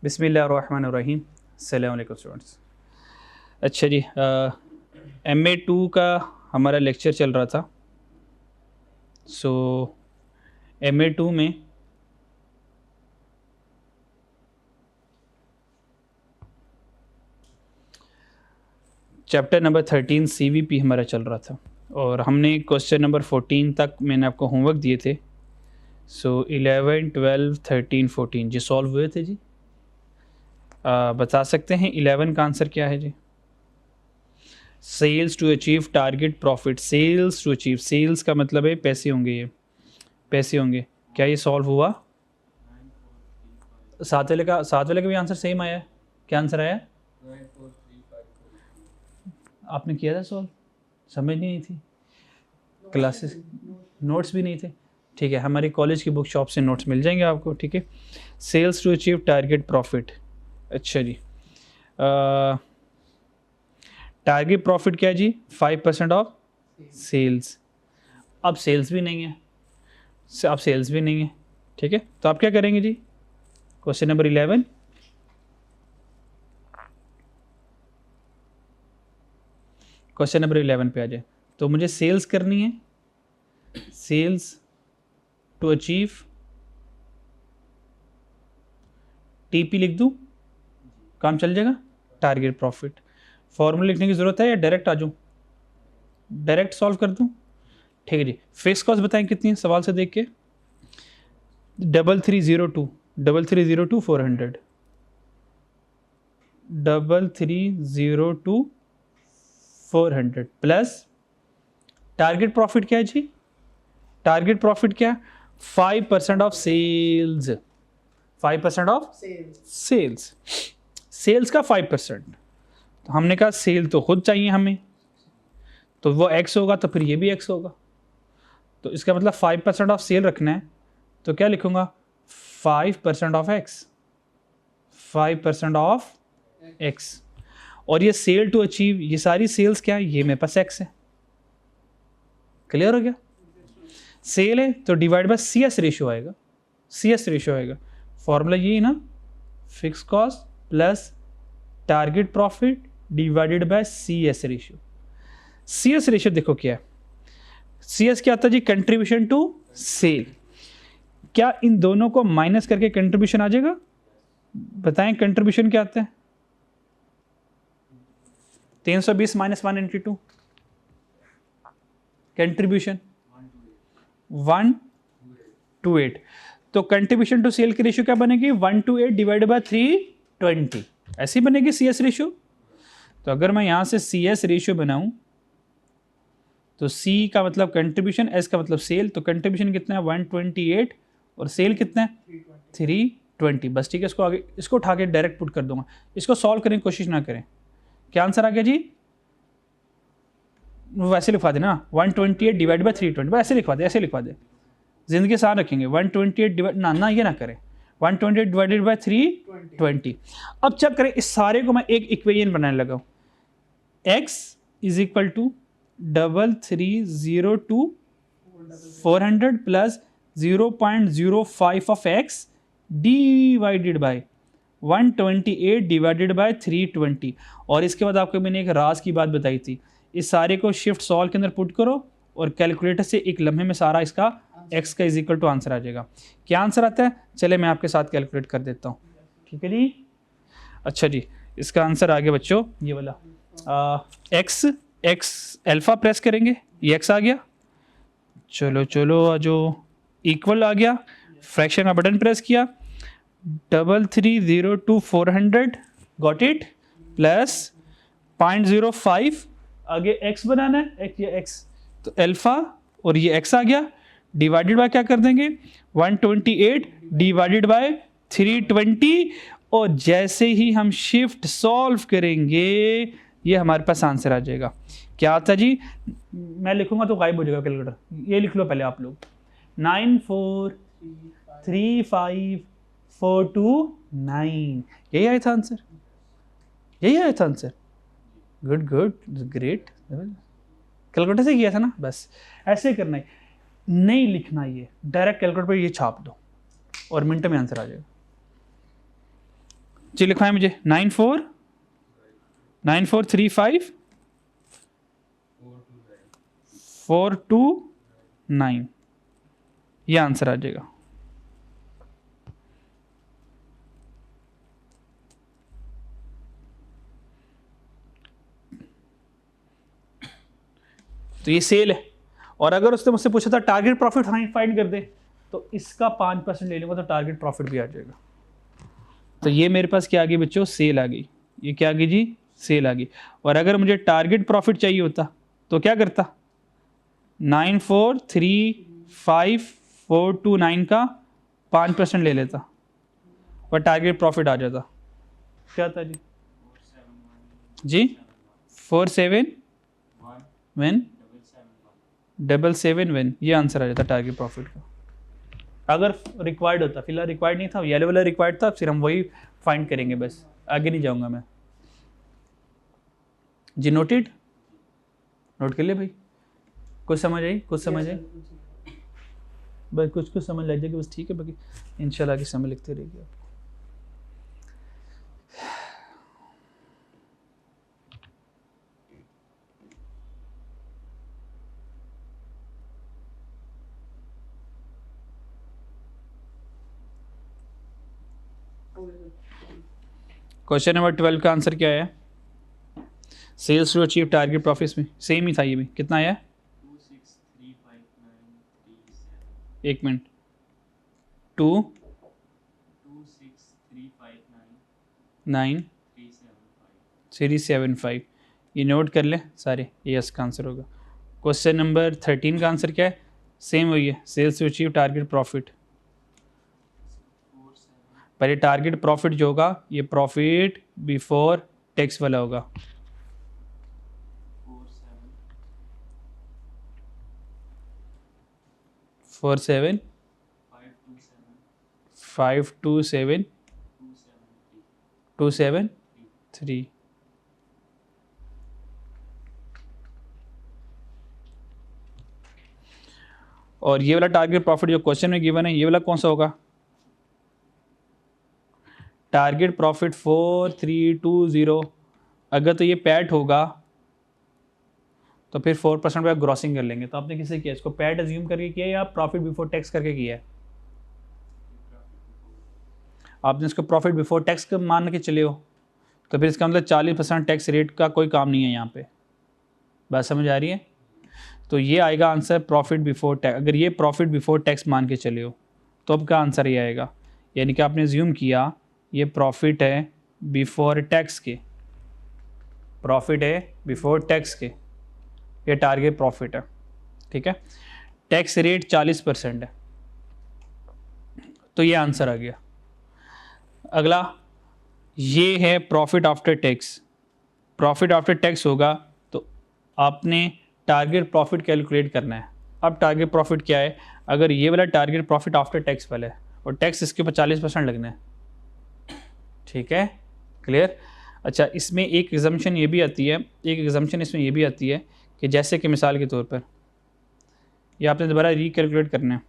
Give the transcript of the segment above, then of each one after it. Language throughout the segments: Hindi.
बिस्मिल्लाहिर्रहमानिर्रहीम। अस्सलाम वालेकुम स्टूडेंट्स। अच्छा जी, MA2 का हमारा लेक्चर चल रहा था। सो MA2 में चैप्टर नंबर 13 CVP हमारा चल रहा था और हमने क्वेश्चन नंबर 14 तक मैंने आपको होमवर्क दिए थे। सो 11, 12, 13, 14 जी सॉल्व हुए थे जी। बता सकते हैं 11 का आंसर क्या है जी? Sales to achieve target profit. Sales to achieve, sales का मतलब है पैसे होंगे, ये पैसे होंगे। क्या ये सॉल्व हुआ? सात वाले का भी आंसर सेम आया है। क्या आंसर आया? आपने किया था सॉल्व? समझ नहीं थी क्लासेस, नोट्स भी नहीं थे। ठीक है, हमारी कॉलेज की बुक शॉप से नोट्स मिल जाएंगे आपको। ठीक है, sales to achieve target profit. अच्छा जी, टारगेट प्रॉफिट क्या है जी? 5% ऑफ सेल्स। अब सेल्स भी नहीं है, अब सेल्स भी नहीं है। ठीक है, तो आप क्या करेंगे जी? क्वेश्चन नंबर 11, क्वेश्चन नंबर 11 पे आ जाए। तो मुझे सेल्स करनी है, सेल्स टू अचीव, TP लिख दूं, काम चल जाएगा। टारगेट प्रॉफिट, फॉर्मूला लिखने की जरूरत है या डायरेक्ट आ जाऊं? डायरेक्ट सॉल्व कर दूं? ठीक है जी। फिक्स कॉस्ट बताएं कितनी है सवाल से देख के? 3302, 3302 400, 3302 400 प्लस टारगेट प्रॉफिट क्या है जी? टारगेट प्रॉफिट क्या? 5% of sales, 5% of sales. Sales का 5%। तो हमने कहा सेल तो खुद चाहिए हमें, तो वो x होगा, तो फिर ये भी x होगा। तो इसका मतलब 5% ऑफ सेल रखना है, तो क्या लिखूंगा? 5% ऑफ x, 5% ऑफ x। और ये सेल टू अचीव, ये सारी सेल्स क्या है? ये मेरे पास x है। क्लियर हो गया? सेल है तो डिवाइड बाय CS रेशियो आएगा, CS रेशियो आएगा। फॉर्मूला यही ना, fix cost plus target profit divided by CS ratio. CS ratio देखो क्या है? CS क्या आता है जी? Contribution to cell. क्या इन दोनों को माइनस करके कंट्रीब्यूशन आ जाएगा? बताएं कंट्रीब्यूशन क्या आता है? 320 माइनस 192, कंट्रीब्यूशन 128। तो कंट्रीब्यूशन टू सेल की रेशियो क्या बनेगी? 128 डिवाइड बाय 320, ऐसी बनेगी CS रेशियो। तो अगर मैं यहां से CS रेशियो बनाऊं, तो C का मतलब कंट्रीब्यूशन, S का मतलब सेल। तो कंट्रीब्यूशन कितना है? 128 और सेल कितना है? 320। बस ठीक है, इसको आगे, इसको उठा के डायरेक्ट पुट कर दूंगा। इसको सॉल्व करने की कोशिश ना करें। क्या आंसर आ गया जी? वैसे लिखवा देना, 128 डिवाइड बाय 320, ऐसे लिखवा दे, ऐसे लिखवा दे, जिंदगी आसान रखेंगे। 128 डिवाइड ना ये ना करें, 128 डिवाइडेड बाय 320। अब चेक करें, इस सारे को मैं एक इक्वेशन बनाने लगा हूं। x is equal to 3302 400 plus 0.05 of x divided by 128 divided by 320। और इसके बाद आपको मैंने एक राज की बात बताई थी, इस सारे को शिफ्ट सॉल्व के अंदर पुट करो और कैलकुलेटर से एक लम्हे में सारा इसका x का इज इक्वल टू आंसर आ जाएगा। क्या आंसर आता है? चले मैं आपके साथ कैलकुलेट कर देता हूँ। ठीक है जी। अच्छा जी, इसका आंसर आ गया बच्चों, ये वाला x अल्फा प्रेस करेंगे, ये x आ गया। चलो चलो, जो इक्वल आ गया, फ्रैक्शन का बटन प्रेस किया, 3302 400 गॉट इट, प्लस 0.05 आगे x बनाना है, ये x, तो अल्फा और ये x आ गया, डिवाइडेड बाय क्या कर देंगे? 128 डिवाइडेड बाय 320। और जैसे ही हम शिफ्ट सॉल्व करेंगे, ये हमारे पास आंसर आ जाएगा। क्या आता है जी? मैं लिखूंगा तो गायब हो जाएगा कैलकुलेटर, ये लिख लो पहले आप लोग, 9435429। यही आया था आंसर, यही आया था answer. Good good great, calculator से किया था ना। बस ऐसे करना है, नहीं लिखना, ये डायरेक्ट कैलकुलेटर पर ये छाप दो और मिनट में आंसर आ जाएगा। जी लिखवाएं मुझे 94,429 ये आंसर आ जाएगा। तो ये सेल है। और अगर उसने मुझसे पूछा था टारगेट प्रॉफिट फाइंड कर दे, तो इसका 5% ले लूंगा तो टारगेट प्रॉफिट भी आ जाएगा। तो ये मेरे पास क्या आ गई बच्चों, सेल आ गई। ये क्या आ गई जी, सेल आ गई। और अगर मुझे टारगेट प्रॉफिट चाहिए होता तो क्या करता, 94,35429 का 5% ले लेता और टारगेट प्रॉफिट आ जाता। क्या था जी, 471,771 ये आंसर आ जाता टारगेट प्रॉफिट का, अगर रिक्वायर्ड होता। फिलहाल रिक्वायर्ड नहीं था, येलो वाला रिक्वायर्ड था, फिर हम वही फाइंड करेंगे, बस आगे नहीं जाऊंगा मैं जी। नोटेड, नोट कर ले भाई। कुछ समझ आई, कुछ समझ आई, बस कुछ समझ लग जाएगी बस, ठीक है। बाकी इंशाल्लाह आगे समय लिखते रहेगी आप। क्वेश्चन नंबर 12 का आंसर क्या है, sales to achieve target profits में सेम ही था ये भी। कितना आया, 2635937। एक मिनट, 26359 ये नोट कर ले सारे, ये इसका आंसर होगा। क्वेश्चन नंबर 13 का आंसर क्या है, सेम वही है, sales to achieve target profit. पर ये टारगेट प्रॉफिट जो होगा ये प्रॉफिट बिफोर टैक्स वाला होगा। 47,527,273 और ये वाला टारगेट प्रॉफिट जो क्वेश्चन में गिवन है, ये वाला कौन सा होगा, टारगेट प्रॉफिट 4320। अगर तो ये पैट होगा तो फिर 4% पे ग्रॉसिंग कर लेंगे। तो आपने किसे किया, इसको पैट अज्यूम करके किया या प्रॉफिट बिफोर टैक्स करके किया है, आपने इसको प्रॉफिट बिफोर टैक्स मान के चले हो, तो फिर इसका मतलब 40% टैक्स रेट का कोई काम नहीं है यहाँ पे। बात समझ आ रही है, तो ये आएगा आंसर प्रॉफिट बिफोर टैक्स। अगर ये प्रॉफिट बिफोर टैक्स मान के चले हो तो अब क्या आंसर ये आएगा, यानी कि आपने अज्यूम किया ये प्रॉफिट है बिफोर टैक्स के, प्रॉफिट है बिफोर टैक्स के, ये टारगेट प्रॉफिट है, ठीक है। टैक्स रेट 40% है, तो ये आंसर आ गया। अगला ये है profit after tax. Profit after tax होगा तो आपने टारगेट प्रॉफिट कैलकुलेट करना है। अब टारगेट प्रॉफिट क्या है, अगर ये वाला टारगेट प्रॉफिट आफ्टर टैक्स वाला है और टैक्स इसके ऊपर 40% लगना है, ठीक है, क्लियर। अच्छा, इसमें एक एग्जम्पशन ये भी आती है, एक एग्जम्पशन इसमें ये भी आती है कि जैसे कि मिसाल के तौर पर ये आपने दोबारा रिकैलकुलेट करना है।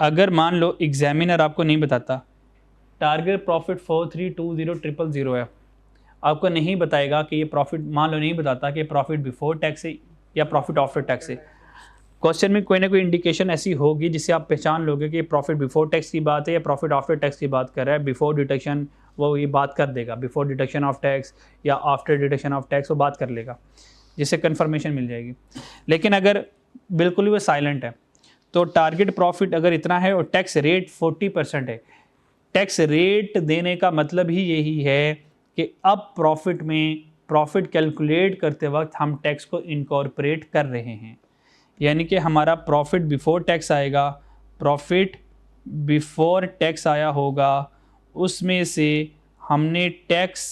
अगर मान लो एग्जामिनर आपको नहीं बताता टारगेट प्रॉफिट 4320,000 है, आपको नहीं बताएगा कि ये प्रॉफिट, मान लो नहीं बताता कि प्रॉफिट बिफोर टैक्स है या प्रॉफिट आफ्टर टैक्स है, क्वेश्चन में कोई ना कोई इंडिकेशन ऐसी होगी जिससे आप पहचान लोगे कि प्रॉफिट बिफोर टैक्स की बात है या प्रॉफिट आफ्टर टैक्स की बात कर रहा है। बिफोर डिडक्शन वो ये बात कर देगा, बिफोर डिडक्शन ऑफ टैक्स या आफ्टर डिडक्शन ऑफ टैक्स वो बात कर लेगा, जिससे कन्फर्मेशन मिल जाएगी। लेकिन अगर बिल्कुल ही वो साइलेंट है तो टारगेट प्रॉफिट अगर इतना है और टैक्स रेट 40% है, टैक्स रेट देने का मतलब ही यही है कि अब प्रॉफिट में प्रॉफिट कैलकुलेट करते वक्त हम टैक्स को इनकॉर्पोरेट कर रहे हैं, यानी कि हमारा प्रॉफिट बिफोर टैक्स आएगा, प्रॉफिट बिफोर टैक्स आया होगा, उसमें से हमने टैक्स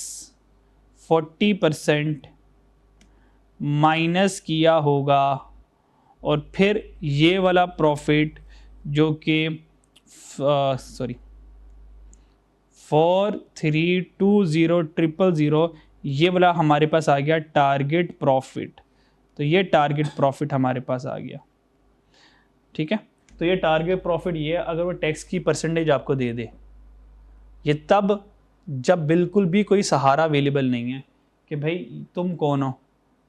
40% माइनस किया होगा और फिर ये वाला प्रॉफिट जो कि 4320000 ये वाला हमारे पास आ गया टारगेट प्रॉफिट। तो ये टारगेट प्रॉफिट हमारे पास आ गया, ठीक है। तो ये टारगेट प्रॉफिट ये अगर वो टैक्स की परसेंटेज आपको दे दे ये तब जब बिल्कुल भी कोई सहारा अवेलेबल नहीं है कि भाई तुम कौन हो,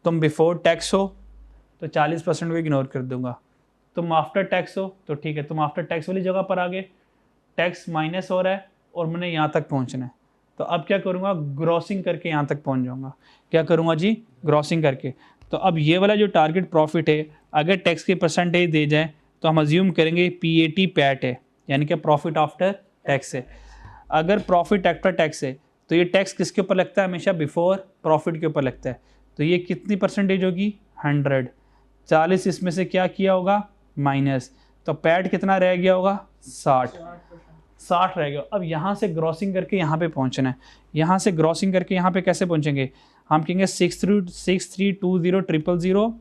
तुम बिफोर टैक्स हो तो 40% को इग्नोर कर दूंगा, तुम आफ्टर टैक्स हो तो ठीक है, तुम आफ्टर टैक्स वाली जगह पर आ गए, टैक्स माइनस हो रहा है और मैंने यहाँ तक पहुँचना है, तो अब क्या करूँगा, ग्रॉसिंग करके यहाँ तक पहुँच जाऊँगा। क्या करूँगा जी, ग्रॉसिंग करके। तो अब ये वाला जो टारगेट प्रॉफिट है, अगर टैक्स की परसेंटेज दे जाए तो हम अज्यूम करेंगे PAT पैट है, यानी कि प्रॉफिट आफ्टर टैक्स है। अगर प्रॉफिट आफ्टर टैक्स है तो ये टैक्स किसके ऊपर लगता है, हमेशा बिफोर प्रॉफिट के ऊपर लगता है। तो ये कितनी परसेंटेज होगी, 100, 40 इसमें से क्या किया होगा, माइनस, तो पैट कितना रह गया होगा, 60 रह गया। अब यहाँ से ग्रॉसिंग करके यहाँ पे पहुँचना है, यहाँ से ग्रॉसिंग करके यहाँ पे कैसे पहुँचेंगे, हम कहेंगे 63200000,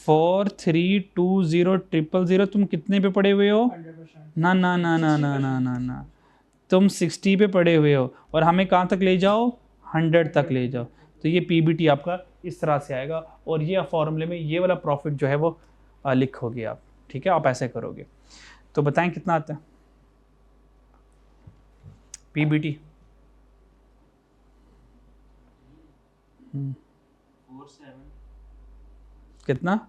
43200000, तुम कितने पे पड़े हुए हो, 100%। ना ना ना ना ना ना ना ना, तुम 60 पे पड़े हुए हो और हमें कहाँ तक ले जाओ, 100 तक ले जाओ। तो ये PBT आपका इस तरह से आएगा और ये फॉर्मूले में ये वाला प्रॉफिट जो है वो लिखोगे आप, ठीक है, आप ऐसे करोगे। तो बताएं कितना आता है PBT, कितना,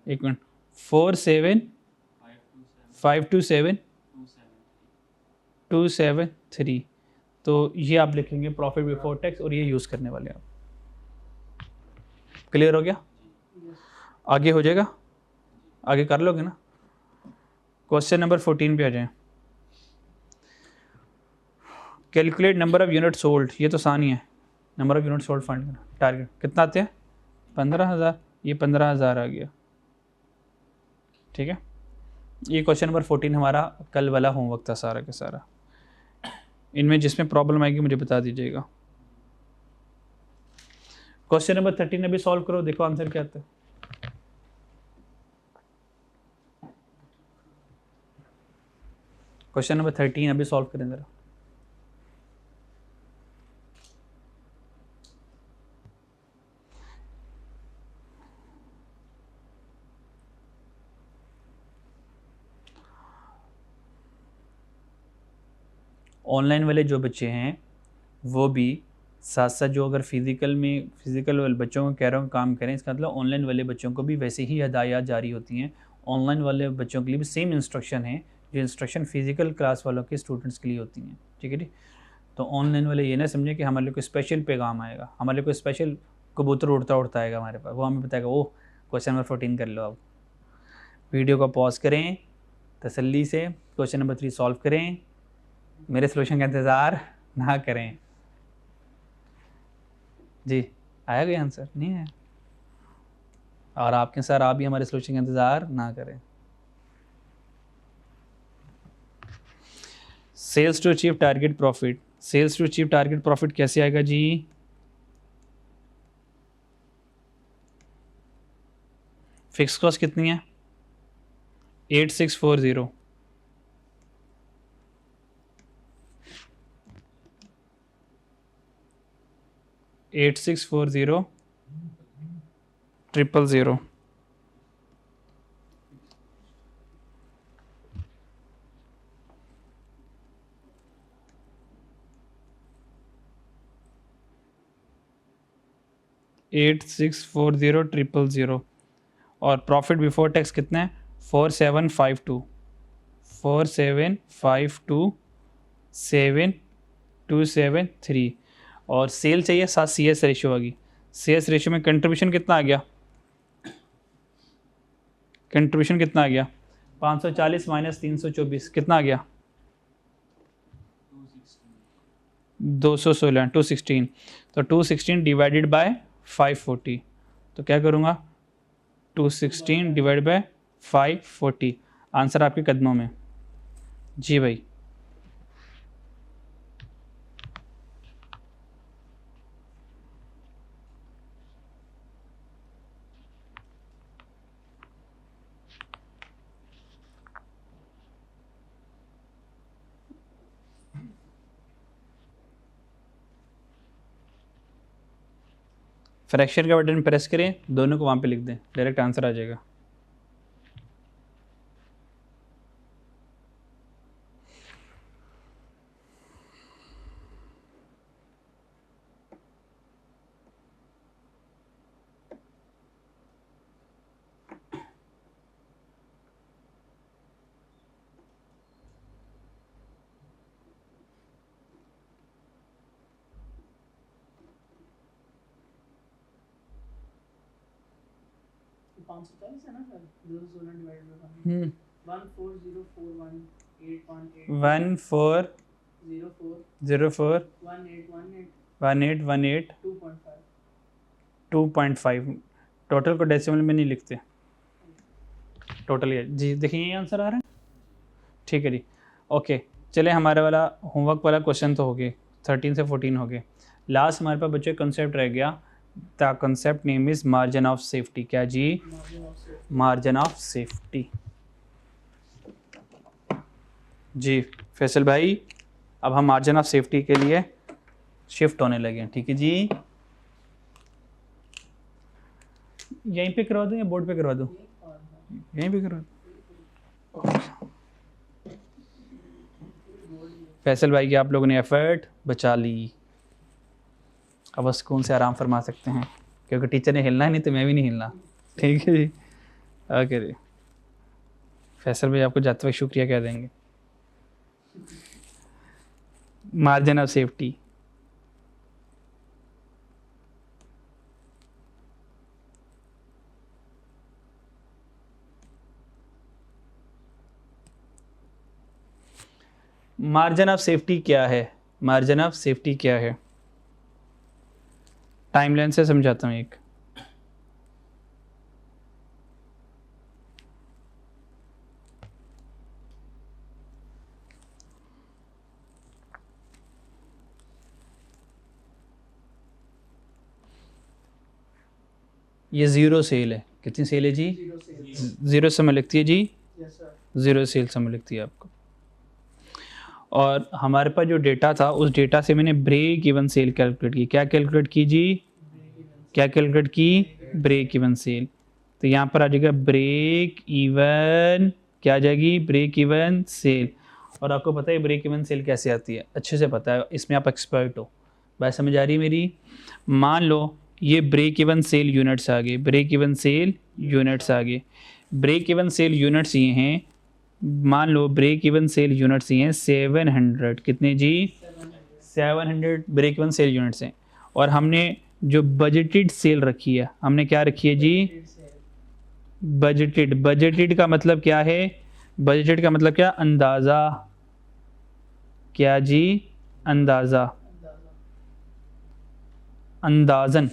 1 मिनट, 47527 तो ये आप लिखेंगे प्रॉफिट बिफोर टैक्स और ये यूज़ करने वाले आप। क्लियर हो गया, आगे हो जाएगा, आगे कर लोगे ना। क्वेश्चन नंबर 14 पे आ जाएं। Calculate number of unit sold, ये तो आसान ही है, number of unit sold find करना। टारगेट कितना आते हैं, 15,000, ये 15,000 आ गया, ठीक है। ये क्वेश्चन नंबर 14 हमारा कल वाला होमवर्क था सारा के सारा। इनमें जिसमें प्रॉब्लम आएगी मुझे बता दीजिएगा। क्वेश्चन नंबर 13 अभी सॉल्व करो, देखो आंसर क्या आता है। क्वेश्चन नंबर 13 अभी सॉल्व करें जरा। ऑनलाइन वाले जो बच्चे हैं वो भी साथ साथ जो अगर फिज़िकल वाले बच्चों को कह रहा हूँ काम करें, इसका मतलब ऑनलाइन वाले बच्चों को भी वैसे ही हदायत जारी होती हैं। ऑनलाइन वाले बच्चों के लिए भी सेम इंस्ट्रक्शन है जो इंस्ट्रक्शन फिज़िकल क्लास वालों के स्टूडेंट्स के लिए होती हैं, ठीक है जी। तो ऑनलाइन वाले ये ना समझे कि हमारे लिए कोई स्पेशल पैगाम आएगा, हमारे लिए कोई स्पेशल कबूतर उड़ता उड़ता आएगा हमारे पास, वो हमें बताएगा ओह क्वेश्चन नंबर 14 कर लो। अब वीडियो को पॉज करें, तसल्ली से क्वेश्चन नंबर 3 सॉल्व करें, मेरे सोल्यूशन का इंतज़ार ना करें। जी आया कोई आंसर, नहीं है, और आपके सर आप भी हमारे सोल्यूशन का इंतज़ार ना करें। Sales to achieve target profit, sales to achieve target profit कैसे आएगा जी, फिक्स कॉस्ट कितनी है, 8640, 8640 000, एट सिक्स फोर ज़ीरो 000 और प्रॉफिट बिफोर टैक्स कितना है, 4752 और सेल चाहिए, साथ CS रेशियो आ गई। CS रेशियो में कंट्रीब्यूशन कितना आ गया, कंट्रीब्यूशन कितना आ गया, 540 माइनस 324 कितना आ गया, 216, 216। तो 216 डिवाइडेड बाय 540, तो क्या करूँगा, 216 डिवाइड बाय 540, आंसर आपके कदमों में। जी भाई फ्रैक्शन का बटन प्रेस करें, दोनों को वहाँ पे लिख दें, डायरेक्ट आंसर आ जाएगा। 540 है ना सर, 216 डिवाइडेड बाय 14041 2.5 टोटल को डेसिमल में नहीं लिखते, टोटल ये जी। देखिए ये आंसर आ रहा है, ठीक है जी। ओके चले, हमारे वाला होमवर्क वाला क्वेश्चन तो हो गए, 13 से 14 हो गए। लास्ट हमारे पास बच्चे कंसेप्ट रह गया, the concept name is margin of safety. क्या जी? Margin of safety. जी फैसल भाई, अब हम मार्जिन ऑफ सेफ्टी के लिए शिफ्ट होने लगे हैं, ठीक है जी। यहीं पे करवा दूं या बोर्ड पे करवा दूं? यहीं पे करवा दूं। फैसल भाई की आप लोगों ने एफर्ट बचा ली, अब बस सुकून से आराम फरमा सकते हैं, क्योंकि टीचर ने हिलना है, नहीं तो मैं भी नहीं हिलना, ठीक है जी। ओके जी, फैसल भाई आपको जाते वक्त शुक्रिया कह देंगे। Margin of safety, margin of safety क्या है? मार्जिन ऑफ सेफ्टी क्या है? टाइमलाइन से समझाता हूँ एक। ये ज़ीरो सेल है, कितनी सेल है जी? ज़ीरो समय लिखती है जी, ज़ीरो सेल समय लिखती है आपको। और हमारे पास जो डेटा था, उस डेटा से मैंने ब्रेक इवन सेल कैलकुलेट की। क्या कैलकुलेट की जी? क्या कैलकुलेट की? Break even sale. तो यहाँ पर आ जाएगा ब्रेक इवन, क्या आ जाएगी? Break even sale. और आपको पता है ब्रेक इवन सेल कैसे आती है, अच्छे से पता है, इसमें आप एक्सपर्ट हो। बात समझ आ रही है मेरी? मान लो ये ब्रेक इवन सेल यूनिट्स आ गए, ब्रेक इवन सेल यूनिट्स आ गए। ब्रेक इवन सेल यूनिट्स ये हैं, मान लो ब्रेक इवन सेल यूनिट्स ये हैं 700, कितने जी? 700 ब्रेक इवन सेल यूनिट्स हैं। और हमने जो बजटेड सेल रखी है, हमने क्या रखी है जी? बजटेड। बजटेड का मतलब क्या है? बजटेड का मतलब क्या? अंदाज़ा। क्या जी? अंदाज़ा, अंदाज़न।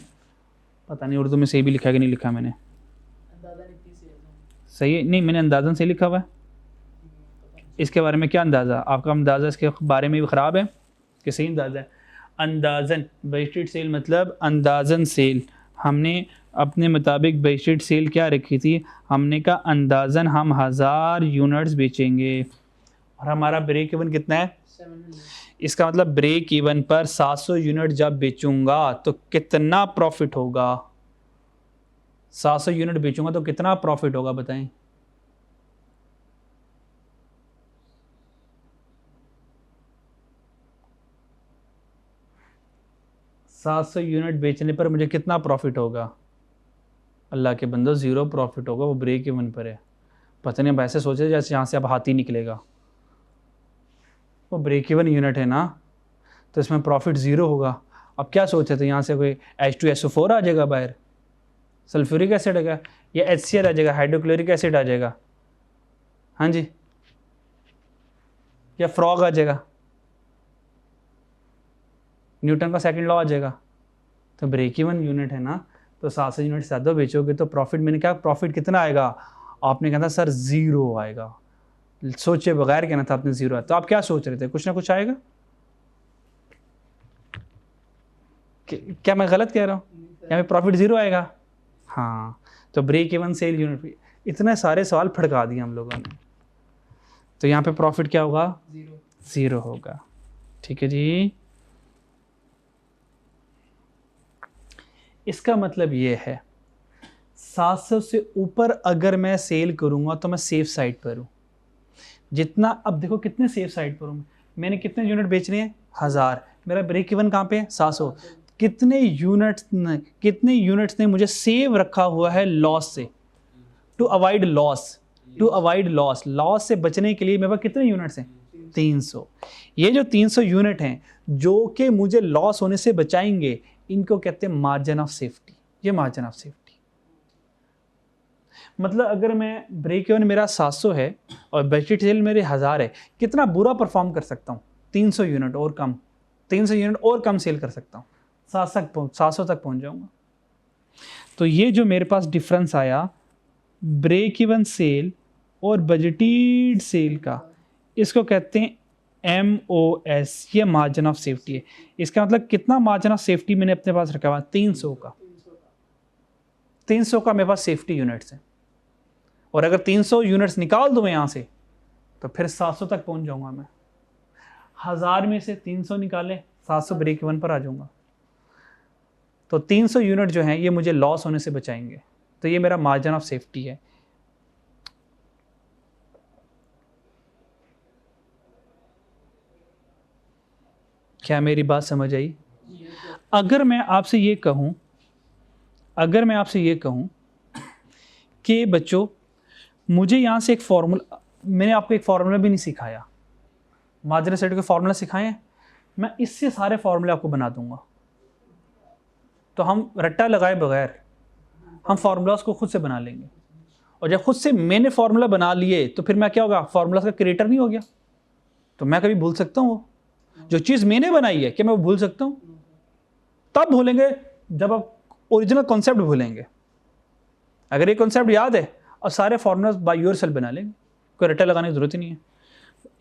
पता नहीं उर्दू में सही भी लिखा कि नहीं लिखा मैंने, सही है? नहीं, मैंने अंदाज़न से लिखा हुआ है। इसके बारे में क्या अंदाज़ा? आपका अंदाज़ा इसके बारे में भी ख़राब है कि सही अंदाज़ा है? अंदाज़न, बजटेड सेल मतलब अंदाज़न सेल। हमने अपने मुताबिक बजटेड सेल क्या रखी थी? हमने कहा अंदाज़न हम 1000 यूनिट्स बेचेंगे, और हमारा ब्रेक इवन कितना है? 700। इसका मतलब ब्रेक इवन पर 700 यूनिट जब बेचूंगा तो कितना प्रॉफिट होगा? 700 यूनिट बेचूंगा तो कितना प्रॉफिट होगा, बताएं? सात 700 यूनिट बेचने पर मुझे कितना प्रॉफिट होगा? अल्लाह के बंदो, ज़ीरो प्रॉफिट होगा, वो ब्रेक इवन पर है। पता नहीं, अब ऐसे सोचे जैसे यहाँ से अब हाथी निकलेगा। वो ब्रेक इवन यूनिट है ना, तो इसमें प्रॉफिट ज़ीरो होगा। अब क्या सोचे थे, यहाँ से कोई H2SO4 आ जाएगा बाहर, सल्फ्यूरिक एसिड आ जाएगा, या HCl आ जाएगा, हाइड्रोक्लोरिक एसिड आ जाएगा, हाँ जी, या फ्रॉग आ जाएगा, न्यूटन का सेकंड लॉ आ जाएगा। तो ब्रेक इवन यूनिट है ना, तो 700 यूनिट ज़्यादा बेचोगे तो प्रॉफिट, मैंने कहा प्रॉफिट कितना आएगा? आपने कहा था सर ज़ीरो आएगा, सोचे बगैर कहना था आपने ज़ीरो। तो आप क्या सोच रहे थे? कुछ ना कुछ आएगा। क्या मैं गलत कह रहा हूँ? यहाँ पे प्रॉफिट ज़ीरो आएगा। हाँ, तो ब्रेक इवन सेल यूनिट, इतने सारे सवाल फटका दिए हम लोगों ने। तो यहाँ पे प्रॉफिट क्या होगा? ज़ीरो होगा, ठीक है जी। इसका मतलब ये है 700 से ऊपर अगर मैं सेल करूंगा तो मैं सेफ साइड पर हूँ। जितना, अब देखो कितने सेफ साइड पर हूँ, मैंने कितने यूनिट बेचने हैं? 1000। मेरा ब्रेक इवन कहाँ पे है? 700। कितने यूनिट्स ने मुझे सेव रखा हुआ है लॉस से, टू अवॉइड लॉस, लॉस से बचने के लिए मेरे पास कितने यूनिट्स हैं? 300। ये जो 300 यूनिट हैं जो कि मुझे लॉस होने से बचाएंगे, इनको कहते हैं मार्जिन ऑफ सेफ्टी। ये मार्जिन ऑफ सेफ्टी। मतलब अगर मैं ब्रेक इवन मेरा 700 है और बजटेड सेल मेरे 1000 है, कितना बुरा परफॉर्म कर सकता हूँ? 300 यूनिट और कम, 300 यूनिट और कम सेल कर सकता हूँ, 700 तक पहुँच जाऊँगा। तो ये जो मेरे पास डिफरेंस आया ब्रेक इवन सेल और बजटेड सेल का, इसको कहते हैं MOS, ये मार्जिन ऑफ सेफ्टी है। इसका मतलब कितना मार्जिन ऑफ सेफ्टी मैंने अपने पास रखा हुआ? 300 का। 300 का मेरे पास सेफ्टी यूनिट्स है, और अगर 300 यूनिट्स निकाल दूँ यहाँ से तो फिर 700 तक पहुँच जाऊँगा मैं। 1000 में से 300 निकालें, 700 ब्रेक इवन पर आ जाऊँगा। तो 300 यूनिट जो हैं ये मुझे लॉस होने से बचाएंगे। तो ये मेरा मार्जिन ऑफ सेफ्टी है। क्या मेरी बात समझ आई? अगर मैं आपसे ये कहूँ कि बच्चों मुझे यहाँ से एक फॉर्मूला, मैंने आपको एक फॉर्मूला भी नहीं सिखाया, मार्जिन ऑफ सेफ्टी के फॉर्मूला सिखाए हैं, मैं इससे सारे फॉर्मूले आपको बना दूंगा। तो हम रट्टा लगाए बगैर हम फार्मूलाज को खुद से बना लेंगे, और जब खुद से मैंने फार्मूला बना लिए तो फिर मैं क्या होगा, फार्मूलाज का क्रिएटर नहीं हो गया। तो मैं कभी भूल सकता हूँ? वो जो चीज़ मैंने बनाई है क्या मैं वो भूल सकता हूँ? तब भूलेंगे जब आप ओरिजिनल कॉन्सेप्ट भूलेंगे। अगर ये कॉन्सेप्ट याद है और सारे फार्मूलाज बाय योर सेल्फ बना लेंगे, कोई रट्टा लगाने की जरूरत ही नहीं है।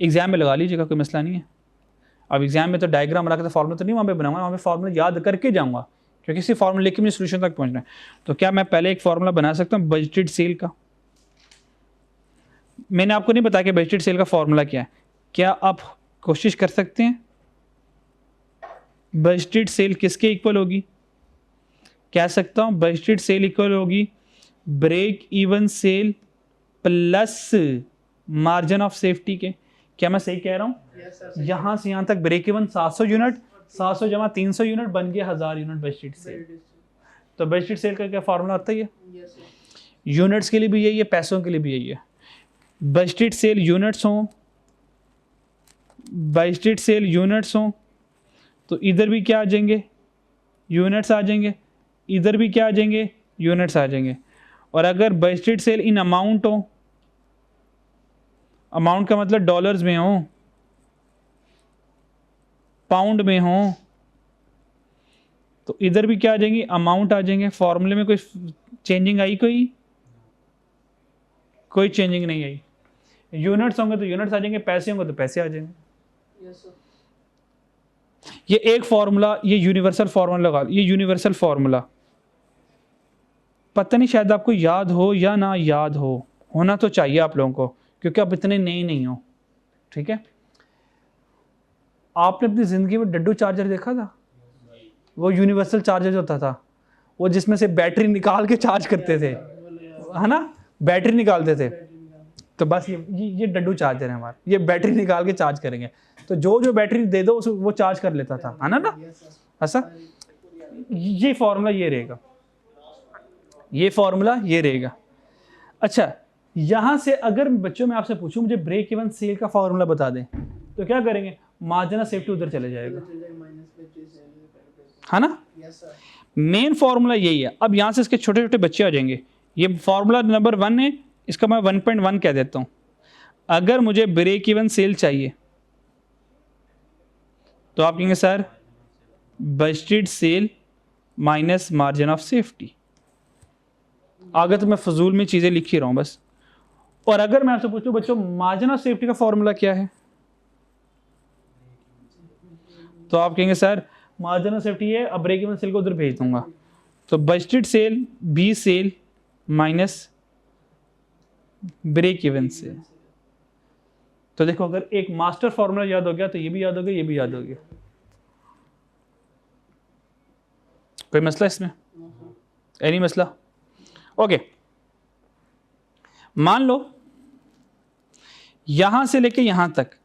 एग्जाम में लगा लीजिएगा, कोई मसला नहीं है। अब एग्जाम में तो डायग्राम बना के तो फार्मूला तो नहीं वहाँ पे बनाऊंगा, वहाँ पे फार्मूला याद करके जाऊँगा, क्योंकि इसी फार्मूला लेके मुझे सोल्यूशन तक पहुँचना है। तो क्या मैं पहले एक फार्मूला बना सकता हूँ बजटेड सेल का? मैंने आपको नहीं बताया कि बजटेड सेल का फार्मूला क्या है। क्या आप कोशिश कर सकते हैं? बजटेड सेल किसके इक्वल होगी? कह सकता हूँ बजटेड सेल इक्वल होगी break even sale plus margin of safety के। क्या मैं सही कह रहा हूँ? यहाँ से यहाँ तक ब्रेक इवन 700 यूनिट, 700 जमा 300 यूनिट बन गया 1000 यूनिट बजटेड सेल। तो बजटेड सेल का क्या फार्मूला आता है? यूनिट्स के लिए भी यही है, पैसों के लिए भी यही है। बजटेड सेल यूनिट्स हों, बजटेड सेल यूनिट्स हों तो इधर भी क्या आ जाएंगे? यूनिट्स आ जाएंगे। इधर भी क्या आ जाएंगे? यूनिट्स आ जाएंगे। और अगर बजटेड सेल इन अमाउंट हो, अमाउंट का मतलब डॉलर्स में हो, पाउंड में हो, तो इधर भी क्या आ जाएंगी? अमाउंट आ जाएंगे। फॉर्मूले में कोई चेंजिंग आई? कोई चेंजिंग नहीं आई। यूनिट्स होंगे तो यूनिट्स आ जाएंगे, पैसे होंगे तो पैसे आ जाएंगे। ये एक फॉर्मूला, ये यूनिवर्सल फॉर्मूला लगा, ये यूनिवर्सल फॉर्मूला पता नहीं शायद आपको याद हो या ना याद हो, होना तो चाहिए आप लोगों को, क्योंकि आप इतने नए नहीं हो। ठीक है, आपने अपनी जिंदगी में डड्डू चार्जर देखा था? वो यूनिवर्सल चार्जर जो होता था, वो जिसमें से बैटरी निकाल के चार्ज करते थे, है ना? बैटरी निकालते थे। तो बस ये डड्डू चार्जर है हमारा, ये बैटरी निकाल के चार्ज करेंगे। तो जो बैटरी दे दो वो चार्ज कर लेता था, है ना? ऐसा ये फॉर्मूला ये रहेगा, ये फॉर्मूला ये रहेगा। अच्छा, यहां से अगर बच्चों में आपसे पूछूं मुझे ब्रेक इवन सेल का फॉर्मूला बता दें, तो क्या करेंगे? मार्जिन ऑफ सेफ्टी उधर चले जाएगा, है ना? मेन फॉर्मूला यही है। अब यहां से इसके छोटे छोटे बच्चे आ जाएंगे। ये फॉर्मूला नंबर 1 है, इसका मैं 1.1 कह देता हूं। अगर मुझे ब्रेक इवन सेल चाहिए तो आप कहेंगे sir budgeted sale minus margin of safety. आगे तो मैं फजूल में चीजें लिख ही रहा हूं बस। और अगर मैं आपसे पूछूं बच्चों मार्जिन ऑफ सेफ्टी का फॉर्मूला क्या है, तो आप कहेंगे सर मार्जिन ऑफ सेफ्टी है, अब ब्रेक इवन सेल को उधर भेज दूंगा। तो budgeted sale B sale minus break even sale. तो देखो अगर एक मास्टर फॉर्मूला याद हो गया तो ये भी याद हो गया, ये भी याद हो गया। कोई मसला इसमें? एनी मसला? ओके, मान लो यहां से लेके यहां तक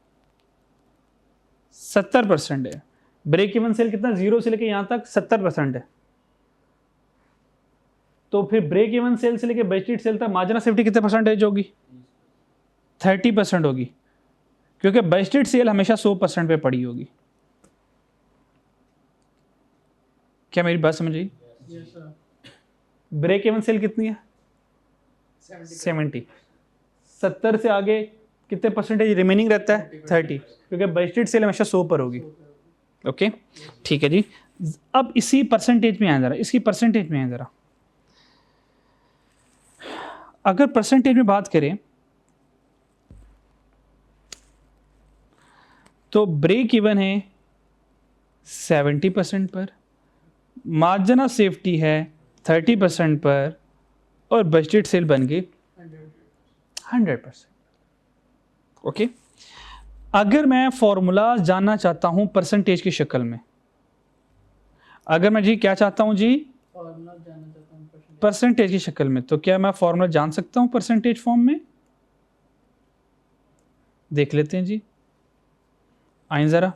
70% है। ब्रेक इवन सेल कितना? 0 से लेके यहां तक 70% है। तो फिर ब्रेक इवन सेल से लेके बजटेड सेल तक मार्जिन ऑफ सेफ्टी कितने परसेंटेज होगी? 30% होगी, क्योंकि बजटेड सेल हमेशा 100% पे पड़ी होगी। क्या मेरी बात समझ आई? ब्रेक इवन सेल कितनी है? 70। 70 से आगे कितने परसेंटेज रिमेनिंग रहता है? 30, क्योंकि बजटेड सेल हमेशा 100 पर होगी। ओके, ठीक है जी। अब इसी परसेंटेज में आए ज़रा, इसकी परसेंटेज में आए ज़रा। अगर परसेंटेज में बात करें तो ब्रेक इवन है 70% पर, मार्जिन ऑफ सेफ्टी है 30% पर, और बजटेड सेल बन गई 100%। ओके, अगर मैं फॉर्मूला जानना चाहता हूं परसेंटेज की शक्ल में, अगर मैं जी क्या चाहता हूं जी, फॉर्मूला जानना चाहता हूँ परसेंटेज। परसेंटेज की शक्ल में, तो क्या मैं फॉर्मूला जान सकता हूं परसेंटेज फॉर्म में? देख लेते हैं जी, आइए ज़रा।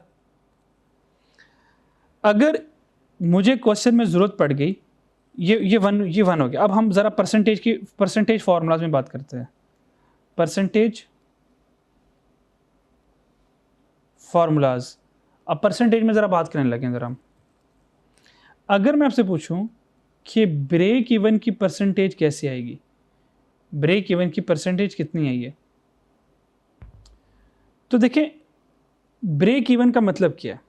अगर मुझे क्वेश्चन में ज़रूरत पड़ गई, ये वन हो गया। अब हम ज़रा परसेंटेज फॉर्मूलाज में बात करते हैं। परसेंटेज फॉर्मूलाज, अब परसेंटेज में ज़रा बात करने लगे ज़रा हम। अगर मैं आपसे पूछूं कि ब्रेक इवन की परसेंटेज कैसे आएगी, ब्रेक इवन की परसेंटेज कितनी आई है, तो देखें ब्रेक इवन का मतलब क्या है।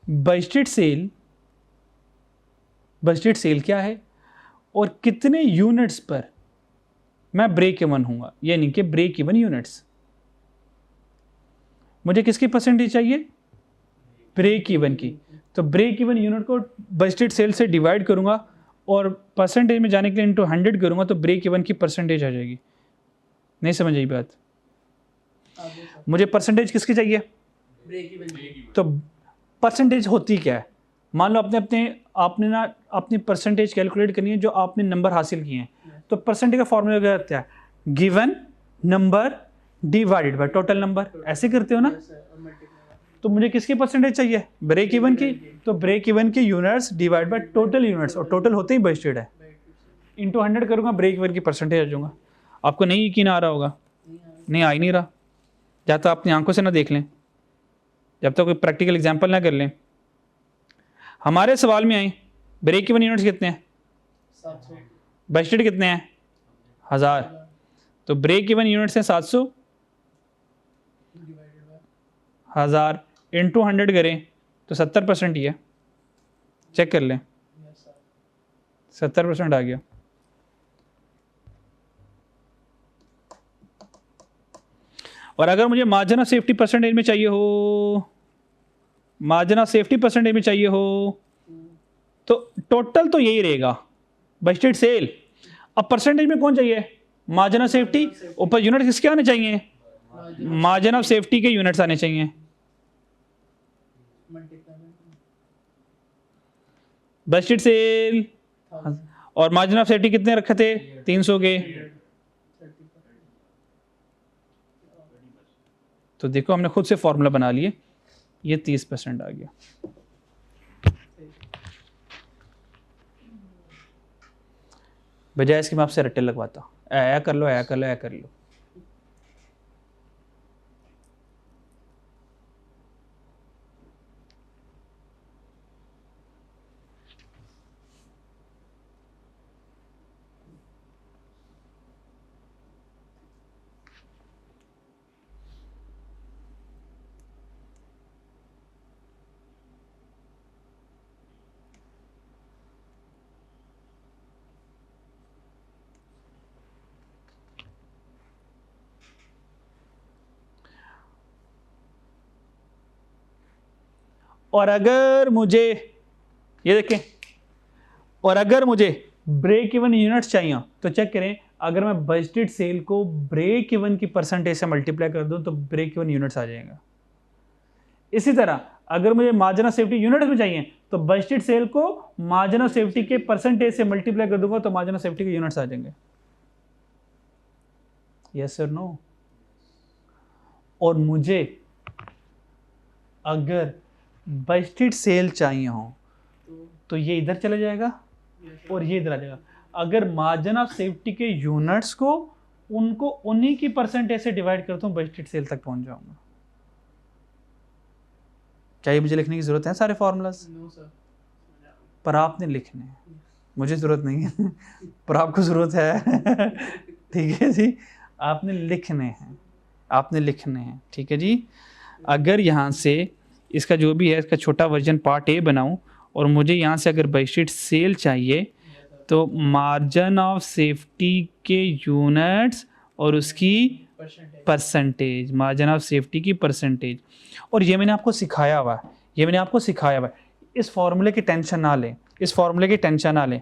बजटेड सेल क्या है और कितने यूनिट्स पर मैं ब्रेक इवन हूंगा, यानी कि ब्रेक इवन यूनिट्स। मुझे किसकी परसेंटेज चाहिए? ब्रेक इवन की। तो ब्रेक इवन यूनिट को बजटेड सेल से डिवाइड करूंगा और परसेंटेज में जाने के लिए इंटू 100 करूंगा, तो ब्रेक इवन की परसेंटेज आ जाएगी। नहीं समझ आई बात? मुझे परसेंटेज किसकी चाहिए? Break even. तो परसेंटेज होती क्या है? मान लो आपने ना अपनी परसेंटेज कैलकुलेट करनी है जो आपने नंबर हासिल किए हैं। तो परसेंटेज का फॉर्मूला क्या होता है? Given number divided by total number, ऐसे करते हो ना। तो मुझे किसकी परसेंटेज चाहिए? ब्रेक इवन की। तो ब्रेक इवन की units divide by total units, और टोटल होते ही बजटेड है, इंटू 100 करूंगा, ब्रेक इवन की परसेंटेज आ जाऊंगा। आपको नहीं यकीन आ रहा होगा? नहीं आ ही नहीं रहा, या तो अपनी आंखों से ना देख लें, जब तक कोई प्रैक्टिकल एग्जाम्पल ना कर लें। हमारे सवाल में आए ब्रेक इवन यूनिट्स कितने हैं? 700। बजटेड कितने हैं? 1000। तो ब्रेक इवन यूनिट्स हैं 700, डिवाइडेड बाय 1000 इंटू 100 करें तो 70% ही है। चेक कर लें, 70% आ गया। और अगर मुझे मार्जिन ऑफ सेफ्टी परसेंटेज में चाहिए हो, मार्जिन ऑफ सेफ्टी परसेंटेज में चाहिए हो, तो टोटल तो यही रहेगा बजटेड सेल। अब परसेंटेज में कौन चाहिए? Margin of safety. ऊपर यूनिट किसके आने चाहिए? मार्जिन ऑफ सेफ्टी के यूनिट्स आने चाहिए। बजटेड सेल और मार्जिन ऑफ सेफ्टी कितने रखे थे? 300 के। तो देखो हमने खुद से फॉर्मूला बना लिए, ये 30% आ गया। बजाय इसके मैं आपसे रट्टे लगवाता, ऐ कर लो, ऐ कर लो, ऐ कर लो। और अगर मुझे ये देखें, और अगर मुझे ब्रेक इवन यूनिट्स चाहिए तो चेक करें, अगर मैं बजटेड सेल को ब्रेक इवन की परसेंटेज से मल्टीप्लाई कर दूं तो ब्रेक इवन यूनिट्स आ जाएगा। इसी तरह अगर मुझे मार्जिन ऑफ सेफ्टी यूनिट्स में चाहिए तो बजटेड सेल को मार्जिन ऑफ सेफ्टी के परसेंटेज से मल्टीप्लाई कर दूंगा तो मार्जिन ऑफ सेफ्टी के यूनिट्स आ जाएंगे। यस और नो? और मुझे अगर बजटेड सेल चाहिए हो तो ये इधर चला जाएगा और ये इधर आ जाएगा। अगर मार्जिन ऑफ सेफ्टी के यूनिट्स को उनको उन्हीं की परसेंटेज से डिवाइड करता हूँ, बजटेड सेल तक पहुंच जाऊंगा। क्या ये मुझे लिखने की जरूरत है सारे फॉर्मूलाज? No sir. पर आपने लिखने हैं। मुझे ज़रूरत नहीं है पर आपको ज़रूरत है ठीक है जी, आपने लिखने हैं, आपने लिखने हैं, ठीक है जी। अगर यहाँ से इसका जो भी है इसका छोटा वर्जन पार्ट ए बनाऊँ और मुझे यहाँ से अगर बैलेंस सेल चाहिए तो मार्जिन ऑफ सेफ्टी के यूनिट्स और उसकी परसेंटेज, मार्जिन ऑफ सेफ्टी की परसेंटेज। और ये मैंने आपको सिखाया हुआ है, ये मैंने आपको सिखाया हुआ है। इस फॉर्मूले की टेंशन ना लें, इस फॉर्मूले की टेंशन ना लें।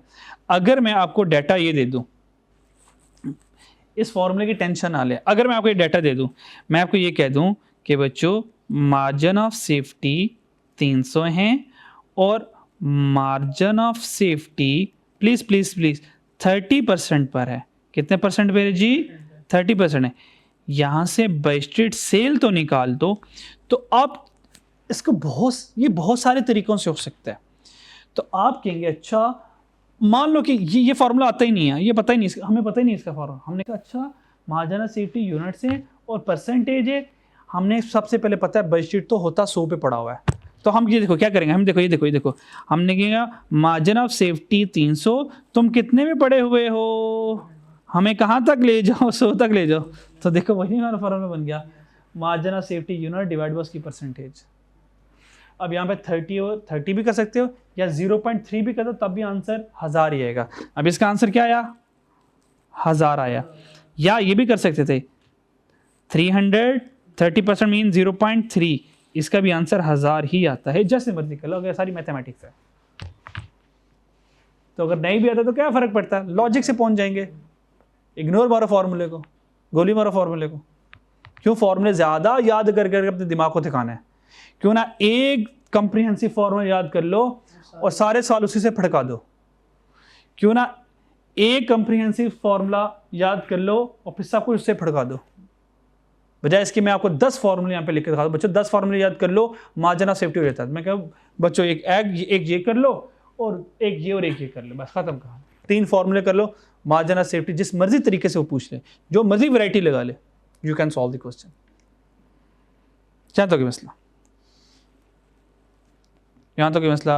अगर मैं आपको डाटा ये दे दूं, इस फॉर्मूले की टेंशन ना लें, अगर मैं आपको ये डाटा दे दूं, मैं आपको ये कह दूं कि बच्चों मार्जिन ऑफ सेफ्टी 300 हैं और margin of safety please please please 30% पर है। कितने परसेंट पे है जी? 30% है। यहाँ से बजटेड सेल तो निकाल दो। तो आप इसको बहुत सारे तरीक़ों से हो सकता है। तो आप कहेंगे अच्छा मान लो कि ये फार्मूला आता ही नहीं है, ये पता ही नहीं, हमें पता ही नहीं इसका फार्मूला। हमने कहा अच्छा मार्जिन ऑफ सेफ्टी यूनिट्स है और परसेंटेज है। हमने सबसे पहले पता है बजट तो होता 100 पे पड़ा हुआ है। तो हम ये देखो क्या करेंगे, हम देखो ये देखो, ये देखो हमने किया मार्जिन ऑफ सेफ्टी 300, तुम कितने में पड़े हुए हो, हमें कहाँ तक ले जाओ, 100 तक ले जाओ। तो देखो वही हमारा फार्मूला बन गया, margin of safety unit divide by उसकी परसेंटेज। अब यहाँ पे 30 और 30 भी कर सकते हो या 0.3 भी कर दो, तब भी आंसर 1000 ही आएगा। अब इसका आंसर क्या आया? 1000 आया। या ये भी कर सकते थे 300 30% मीन 0.3, इसका भी आंसर 1000 ही आता है। जैसे मर्जी कर लो, अगर सारी मैथमेटिक्स है। तो अगर नहीं भी आता तो क्या फर्क पड़ता है, लॉजिक से पहुंच जाएंगे। इग्नोर मारो फॉर्मूले को, गोली मारो फॉर्मूले को। क्यों फॉर्मूले ज्यादा याद कर अपने दिमाग को दिखाना है? क्यों ना एक कंप्रीहेंसिव फॉर्मूला याद कर लो और सारे साल उसी से फटका दो। क्यों ना एक कंप्रीहेंसिव फॉर्मूला याद कर लो और फिर सब कुछ उससे फटका दो, बजाय इसके मैं आपको 10 फॉर्मूले यहाँ पे लिख के दिखा दूं। बच्चों 10 फॉर्मूले याद कर लो, मार्जिन ऑफ सेफ्टी हो जाता है। मैं कहूँ बच्चों एक ये कर लो और एक ये कर लो, बस खत्म कहा। 3 फॉर्मूले कर लो, मार्जिन ऑफ सेफ्टी जिस मर्जी तरीके से वो पूछ ले, जो मर्जी वैरायटी लगा ले, you can solve the question. जानते हो कि मसला, यहाँ तो कोई मसला?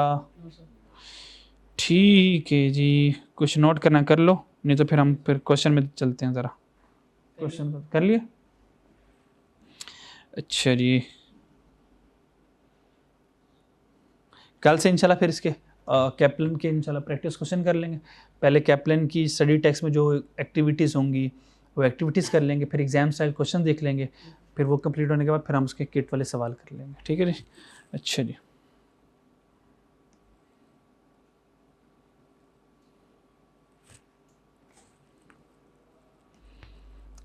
ठीक है जी, कुछ नोट करना कर लो, नहीं तो फिर हम क्वेश्चन में चलते हैं। ज़रा क्वेश्चन कर लिए? अच्छा जी, कल से इंशाल्लाह फिर इसके कैप्लन के इंशाल्लाह प्रैक्टिस क्वेश्चन कर लेंगे। पहले कैप्लन की स्टडी टेक्स्ट में जो एक्टिविटीज़ होंगी वो एक्टिविटीज़ कर लेंगे, फिर एग्जाम स्टाइल क्वेश्चन देख लेंगे, फिर वो कंप्लीट होने के बाद फिर हम उसके किट वाले सवाल कर लेंगे। ठीक है जी? अच्छा जी,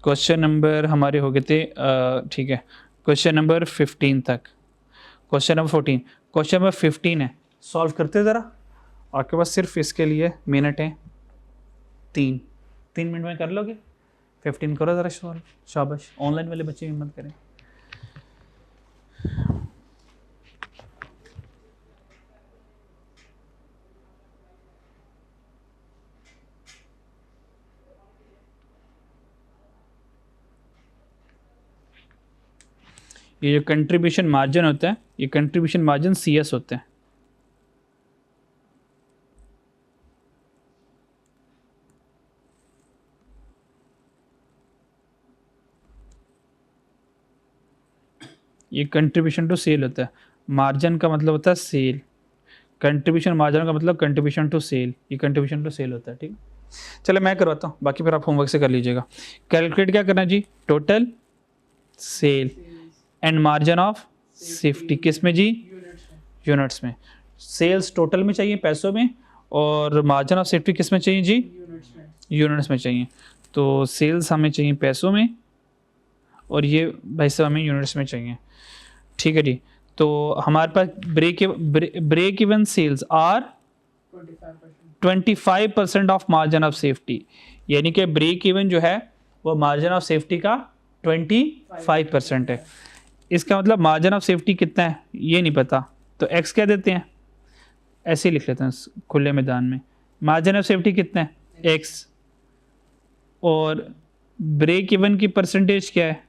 क्वेश्चन नंबर हमारे हो गए थे, ठीक है, क्वेश्चन नंबर 15 तक। क्वेश्चन नंबर 14, क्वेश्चन नंबर 15 है, सॉल्व करते ज़रा। आपके पास सिर्फ इसके लिए मिनट है 3 मिनट में कर लोगे? 15 करो ज़रा सॉल्व, शाबाश। ऑनलाइन वाले बच्चे हिम्मत करें। ये जो कंट्रीब्यूशन मार्जिन होता है, ये कंट्रीब्यूशन मार्जिन CS होते हैं। ये कंट्रीब्यूशन टू सेल होता है। मार्जिन का मतलब होता है सेल, कंट्रीब्यूशन मार्जिन का मतलब कंट्रीब्यूशन टू सेल, ये कंट्रीब्यूशन टू सेल होता है। ठीक, चलो मैं करवाता हूँ, बाकी फिर आप होमवर्क से कर लीजिएगा। कैलकुलेट क्या करना जी? Total sale and margin of safety, किस में जी? यूनिट्स में। सेल्स टोटल में चाहिए पैसों में, और मार्जिन ऑफ सेफ्टी किस में चाहिए जी? यूनिट्स में चाहिए। तो सेल्स हमें चाहिए पैसों में और ये भाई साहब हमें यूनिट्स में चाहिए। ठीक है जी, तो हमारे पास break even sales are 25% of margin of safety, यानी कि ब्रेक इवन जो है वो मार्जिन ऑफ सेफ्टी का 25% है। इसका मतलब मार्जिन ऑफ सेफ्टी कितना है ये नहीं पता, तो x क्या देते हैं, ऐसे ही लिख लेते हैं खुले मैदान में। मार्जिन ऑफ सेफ्टी कितना है? x, और ब्रेक इवन की परसेंटेज क्या है?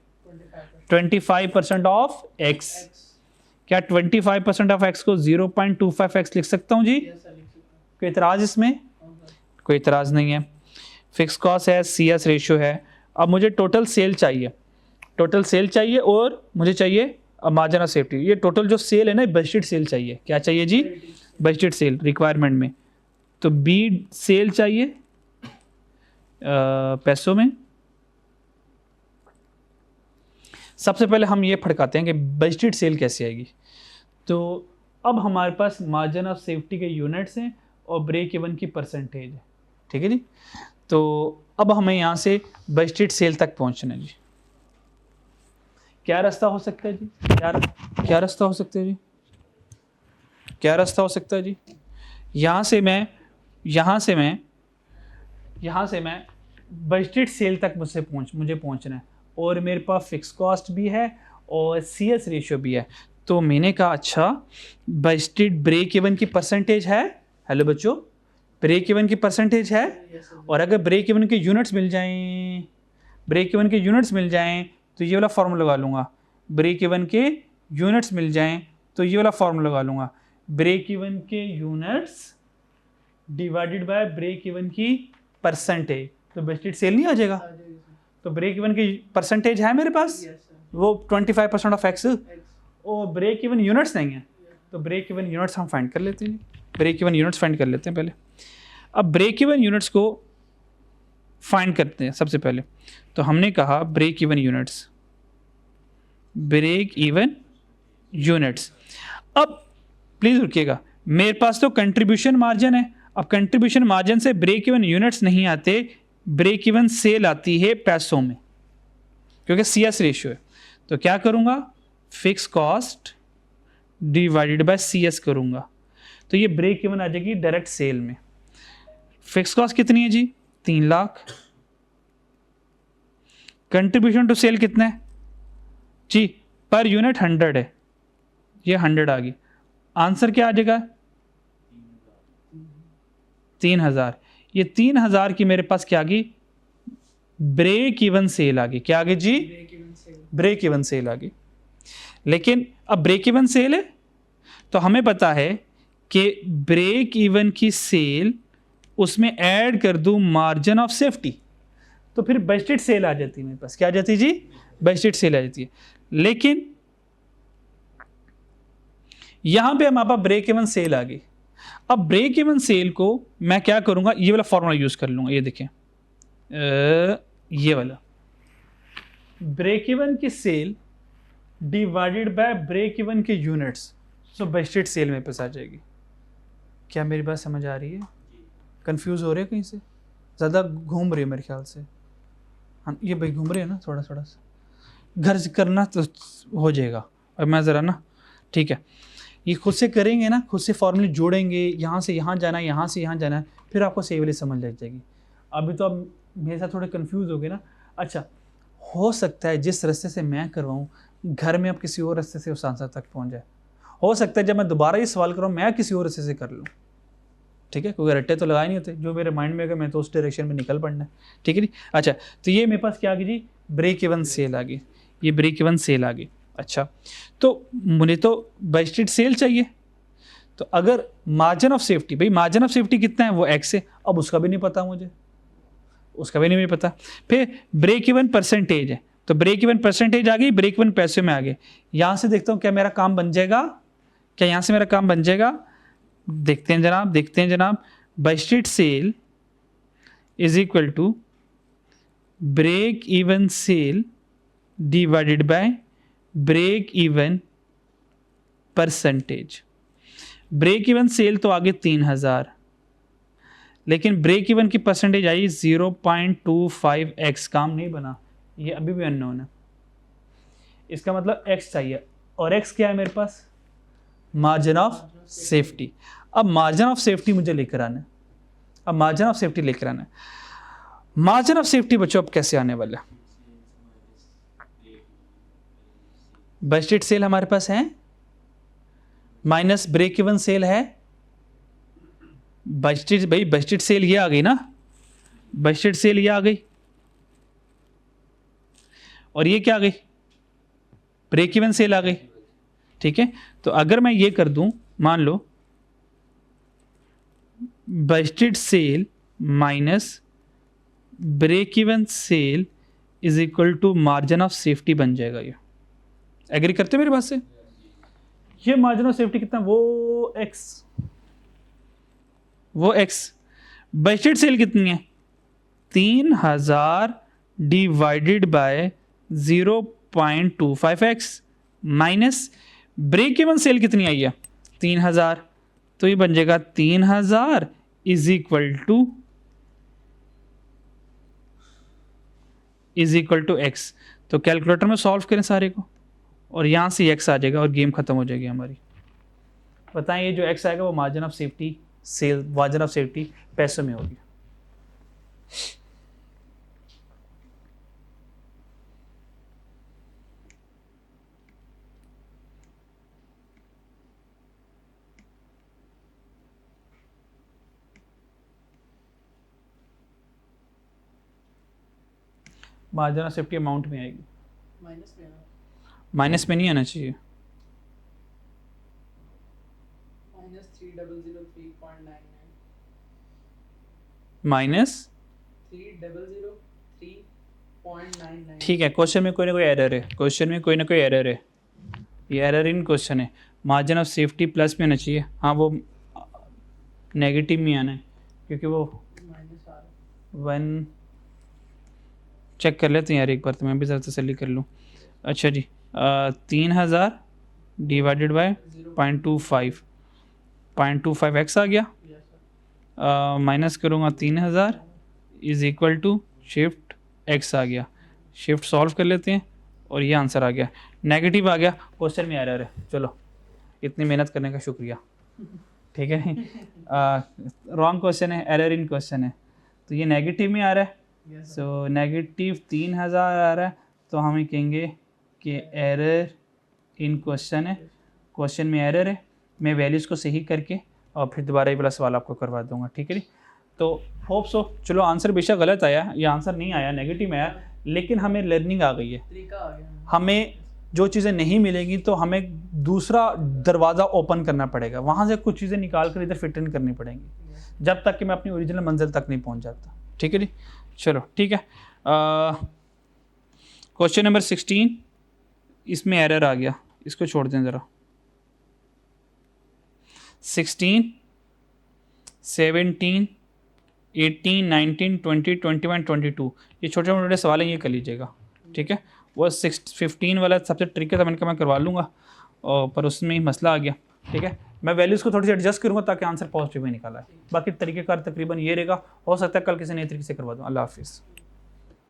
25% ऑफ x। क्या 25% ऑफ x को 0.25x लिख सकता हूँ जी? कोई इतराज इसमें? कोई इतराज़ नहीं है। फिक्स कॉस्ट है, CS रेशियो है। अब मुझे टोटल सेल चाहिए, टोटल सेल चाहिए और मुझे चाहिए मार्जिन ऑफ सेफ्टी। ये टोटल जो सेल है ना, बजटेड सेल चाहिए। क्या चाहिए जी? बजटेड सेल रिक्वायरमेंट में। तो बी सेल चाहिए पैसों में। सबसे पहले हम ये फड़काते हैं कि बजटेड सेल कैसे आएगी। तो अब हमारे पास मार्जिन ऑफ सेफ्टी के यूनिट्स हैं और ब्रेक इवन की परसेंटेज है, ठीक है जी। तो अब हमें यहाँ से बजटेड सेल तक पहुँचना है जी। क्या रास्ता हो सकता है जी? क्या रास्ता हो सकता है जी? क्या रास्ता हो सकता है जी? यहाँ से मैं बजटेड सेल तक मुझे पहुँचना है और मेरे पास फिक्स कॉस्ट भी है और CS रेशियो भी है। तो मैंने कहा अच्छा बजटेड ब्रेक इवन की परसेंटेज है। हेलो बच्चों, ब्रेक इवन की परसेंटेज है। और अगर ब्रेक इवन के यूनिट्स मिल जाएं तो ये वाला फॉर्मूला लगा लूँगा। ब्रेक इवन के यूनिट्स मिल जाएं तो ये वाला फॉर्मूला लगा लूँगा। ब्रेक इवन के units divided by break even की परसेंटेज, तो बजटेड सेल नहीं आ जाएगा। तो ब्रेक इवन की परसेंटेज है मेरे पास, वो 25% ऑफ एक्स, और ब्रेक इवन यूनिट्स नहीं है। तो ब्रेक इवन यूनिट्स हम फाइंड कर लेते हैं। ब्रेक इवन यूनिट्स फाइंड कर लेते हैं पहले। अब ब्रेक इवन यूनिट्स को फाइंड करते हैं सबसे पहले। तो हमने कहा ब्रेक इवन यूनिट्स। अब प्लीज़ रुकिएगा, मेरे पास तो कंट्रीब्यूशन मार्जिन है। अब कंट्रीब्यूशन मार्जिन से ब्रेक इवन यूनिट्स नहीं आते, ब्रेक इवन सेल आती है पैसों में, क्योंकि CS रेशियो है। तो क्या करूँगा? Fix cost divided by CS करूँगा। तो ये ब्रेक इवन आ जाएगी डायरेक्ट सेल में। फिक्स कॉस्ट कितनी है जी? 3 लाख। कंट्रीब्यूशन टू सेल कितना है जी? पर यूनिट 100 है, ये 100 आ गई। आंसर क्या आ जाएगा? 3000। ये 3000 की मेरे पास क्या आ गई? ब्रेक इवन सेल आ गई। क्या आ गई जी? ब्रेक इवन सेल आ गई। लेकिन अब ब्रेक इवन सेल है तो हमें पता है कि ब्रेक इवन की सेल उसमें ऐड कर दूं मार्जिन ऑफ सेफ्टी, तो फिर बजटेड सेल आ जाती है मेरे पास। क्या आ जाती है जी? बजटेड सेल आ जाती है। लेकिन यहां पे हमारे पास ब्रेक इवन सेल आ गई। अब ब्रेक इवन सेल को मैं क्या करूंगा? ये वाला फॉर्मूला यूज कर लूंगा। ये देखें, ये वाला ब्रेक इवन की sale divided by break even के यूनिट्स, सो बजटेड सेल मेरे पास आ जाएगी। क्या मेरी बात समझ आ रही है? कंफ्यूज हो रहे हैं कहीं से? ज़्यादा घूम रही है मेरे ख्याल से। हाँ, ये भाई घूम रहे हैं ना, थोड़ा सा घर से करना तो हो जाएगा। और मैं ज़रा ना, ठीक है, ये खुद से करेंगे ना, खुद से फॉर्मूले जोड़ेंगे, यहाँ से यहाँ जाना है, यहाँ से यहाँ जाना है, फिर आपको सही वाली समझ लग जाएगी। अभी तो आप मेरे साथ थोड़े कंफ्यूज हो गए ना। अच्छा, हो सकता है जिस रास्ते से मैं करवाऊँ घर में आप किसी और रास्ते से उस आंसर तक पहुँच जाए। हो सकता है जब मैं दोबारा ये सवाल कराऊँ मैं किसी और रास्ते से कर लूँ, ठीक है, क्योंकि रट्टे तो लगाए नहीं होते। जो मेरे माइंड में अगर मैं तो उस डायरेक्शन में निकल पड़ना है, ठीक है जी। अच्छा, तो ये मेरे पास क्या आ गई जी? ब्रेक इवन सेल आ गई। ये ब्रेक इवन सेल आ गई। अच्छा, तो मुझे तो बजटेड सेल चाहिए। तो अगर मार्जिन ऑफ सेफ्टी, भाई मार्जिन ऑफ सेफ्टी कितना है? वो X है। अब उसका भी नहीं पता मुझे, उसका भी नहीं पता। फिर ब्रेक इवन परसेंटेज है, तो ब्रेक इवन परसेंटेज आ गई, ब्रेक इवन पैसे में आ गए। यहाँ से देखता हूँ क्या मेरा काम बन जाएगा? क्या यहाँ से मेरा काम बन जाएगा? देखते हैं जनाब। Budgeted sale is equal to break even sale divided by break even percentage. Break even sale तो आगे 3000, लेकिन ब्रेक इवन की परसेंटेज आई 0.25x। काम नहीं बना, ये अभी भी अननोन है। इसका मतलब x चाहिए, और x क्या है मेरे पास? Margin of safety. अब मार्जिन ऑफ सेफ्टी मुझे लेकर आना है। मार्जिन ऑफ सेफ्टी बच्चों अब कैसे आने वाला है? बजटेड सेल हमारे पास है, माइनस ब्रेक इवन सेल है। बजटेड सेल ये आ गई ना, बजटेड सेल ये आ गई, और ये क्या आ गई? ब्रेक इवन सेल आ गई, ठीक है। तो अगर मैं ये कर दूं, मान लो budgeted sale minus break even sale is equal to margin of safety बन जाएगा। ये एग्री करते हो मेरी बात से? ये मार्जिन ऑफ सेफ्टी कितना, वो एक्स बजटेड सेल कितनी है 3000 divided by 0.25x minus break even sale कितनी आई है 3000, तो ये बन जाएगा 3000 इज इक्वल टू एक्स। तो कैलकुलेटर में सॉल्व करें सारे को और यहाँ से एक्स आ जाएगा और गेम खत्म हो जाएगी हमारी। बताएं ये जो एक्स आएगा वो margin of safety sale, margin of safety पैसों में होगी। मार्जिन ऑफ सेफ्टी अमाउंट में आएगी, माइनस में माइनस में नहीं आना चाहिए। माइनस 3003.99 माइनस 3003.99 ठीक है, क्वेश्चन में कोई ना कोई एरर है, क्वेश्चन में कोई ना कोई एरर है, ये एरर इन क्वेश्चन है। मार्जिन ऑफ सेफ्टी प्लस में आना चाहिए, हाँ वो नेगेटिव में आना है क्योंकि वो माइनस आ रहा है। वन चेक कर लेते हैं यार एक बार, तो मैं भी ज़रा तसल्ली कर लूँ। अच्छा जी 3000 डिवाइडेड बाय 0.25 एक्स आ गया, यस सर माइनस करूँगा 3000 is equal to shift x आ गया। शिफ्ट सॉल्व कर लेते हैं और ये आंसर आ गया, नेगेटिव आ गया, क्वेश्चन में एरर है। चलो इतनी मेहनत करने का शुक्रिया, ठीक है। रॉन्ग क्वेश्चन है, एरर इन क्वेश्चन है, तो ये नेगेटिव में आ रहा है। यस सर सो नेगेटिव 3000 आ रहा है, तो हम कहेंगे कि एरर इन क्वेश्चन है, क्वेश्चन में एरर है। मैं वैल्यूज़ को सही करके और फिर दोबारा ये वाला सवाल आपको करवा दूंगा, ठीक है जी। तो होप सो, चलो आंसर बेशक गलत आया, ये आंसर नहीं आया, नेगेटिव में आया, लेकिन हमें लर्निंग आ गई है। तरीका आ गया हमें जो चीज़ें नहीं मिलेंगी तो हमें दूसरा दरवाज़ा ओपन करना पड़ेगा, वहाँ से कुछ चीज़ें निकाल कर इधर फिट इन करनी पड़ेंगी, जब तक कि मैं अपनी ओरिजिनल मंजिल तक नहीं पहुँच जाता, ठीक है जी। चलो ठीक है, क्वेश्चन नंबर 16, इसमें एरर आ गया, इसको छोड़ दें ज़रा। 16, 17, 18, 19, 20, 21, 22 ये छोटे मोटे सवाल हैं, ये कर लीजिएगा, ठीक है। वो 15 वाला सबसे ट्रिक था, मैंने कहा मैं करवा लूँगा, और पर उसमें ही मसला आ गया, ठीक है। मैं वैल्यूज़ को थोड़ी सी एडजस्ट करूँगा ताकि आंसर पॉजिटिव में निकाला है। बाकी तरीक़ेकार तकरीबन ये रहेगा, हो सकता है कल किसी नए तरीके से करवा दूँ। अल्लाह हाफिज़।